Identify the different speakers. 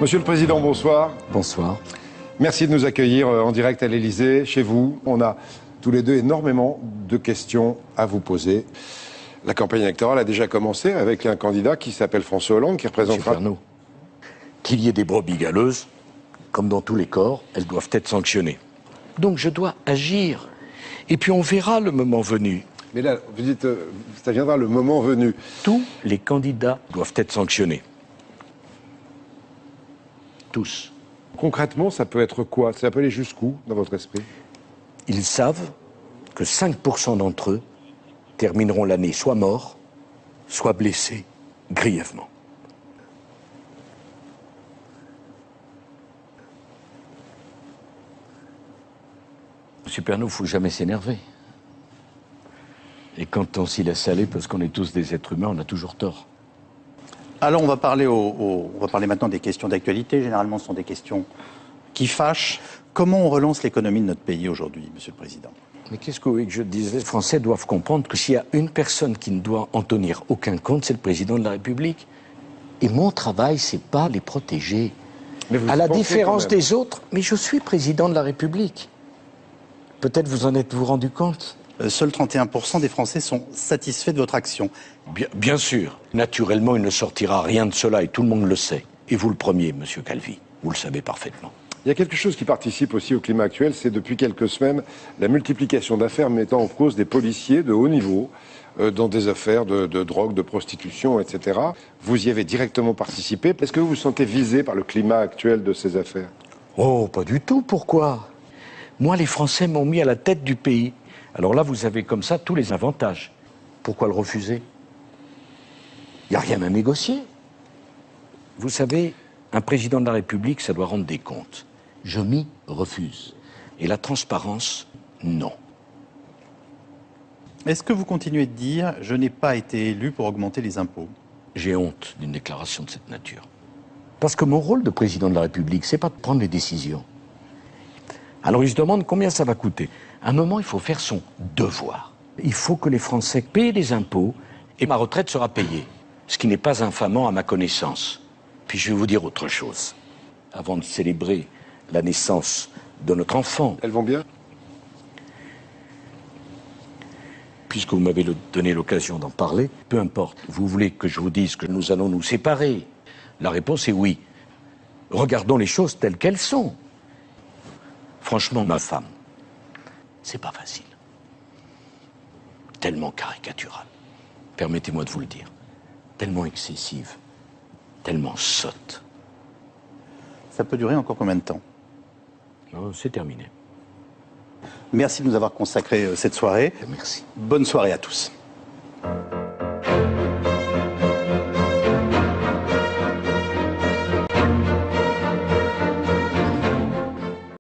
Speaker 1: Monsieur le Président, bonsoir.
Speaker 2: Bonsoir.
Speaker 1: Merci de nous accueillir en direct à l'Élysée, chez vous. On a tous les deux énormément de questions à vous poser. La campagne électorale a déjà commencé avec un candidat qui s'appelle François Hollande, qui représentera...
Speaker 2: Monsieur Pernaut, qu'il y ait des brebis galeuses, comme dans tous les corps, elles doivent être sanctionnées. Donc je dois agir. Et puis on verra le moment venu.
Speaker 1: Mais là, vous dites, ça viendra le moment venu.
Speaker 2: Tous les candidats doivent être sanctionnés. Tous.
Speaker 1: Concrètement, ça peut être quoi? Ça peut aller jusqu'où, dans votre esprit?
Speaker 2: Ils savent que 5% d'entre eux termineront l'année soit morts, soit blessés grièvement. Monsieur Pernaut, il ne faut jamais s'énerver. Et quand on s'y laisse aller, parce qu'on est tous des êtres humains, on a toujours tort.
Speaker 3: Alors on va parler maintenant des questions d'actualité. Généralement, ce sont des questions qui fâchent. Comment on relance l'économie de notre pays aujourd'hui, Monsieur le Président?
Speaker 2: Mais qu'est-ce que vous voulez que je dise? Les Français doivent comprendre que s'il y a une personne qui ne doit en tenir aucun compte, c'est le Président de la République. Et mon travail, c'est pas les protéger. À la différence des autres, mais je suis Président de la République. Peut-être vous en êtes-vous rendu compte?
Speaker 3: Seuls 31% des Français sont satisfaits de votre action.
Speaker 2: Bien sûr. Naturellement, il ne sortira rien de cela et tout le monde le sait. Et vous le premier, Monsieur Calvi. Vous le savez parfaitement.
Speaker 1: Il y a quelque chose qui participe aussi au climat actuel, c'est depuis quelques semaines la multiplication d'affaires mettant en cause des policiers de haut niveau dans des affaires de drogue, de prostitution, etc. Vous y avez directement participé. Est-ce que vous vous sentez visé par le climat actuel de ces affaires?
Speaker 2: Oh, pas du tout. Pourquoi? Moi, les Français m'ont mis à la tête du pays. Alors là, vous avez comme ça tous les avantages. Pourquoi le refuser? Il n'y a rien à négocier. Vous savez, un président de la République, ça doit rendre des comptes. Je m'y refuse. Et la transparence, non.
Speaker 3: Est-ce que vous continuez de dire « je n'ai pas été élu pour augmenter les impôts » ?
Speaker 2: J'ai honte d'une déclaration de cette nature. Parce que mon rôle de président de la République, c'est pas de prendre les décisions. Alors il se demande combien ça va coûter. À un moment, il faut faire son devoir. Il faut que les Français paient des impôts et ma retraite sera payée. Ce qui n'est pas infamant à ma connaissance. Puis je vais vous dire autre chose. Avant de célébrer la naissance de notre enfant...
Speaker 1: Elles vont bien?
Speaker 2: Puisque vous m'avez donné l'occasion d'en parler, peu importe. Vous voulez que je vous dise que nous allons nous séparer? La réponse est oui. Regardons les choses telles qu'elles sont. Franchement, ma femme, c'est pas facile. Tellement caricaturale. Permettez-moi de vous le dire. Tellement excessive. Tellement sotte.
Speaker 3: Ça peut durer encore combien de temps?
Speaker 2: C'est terminé.
Speaker 3: Merci de nous avoir consacré cette soirée.
Speaker 2: Merci.
Speaker 3: Bonne soirée à tous.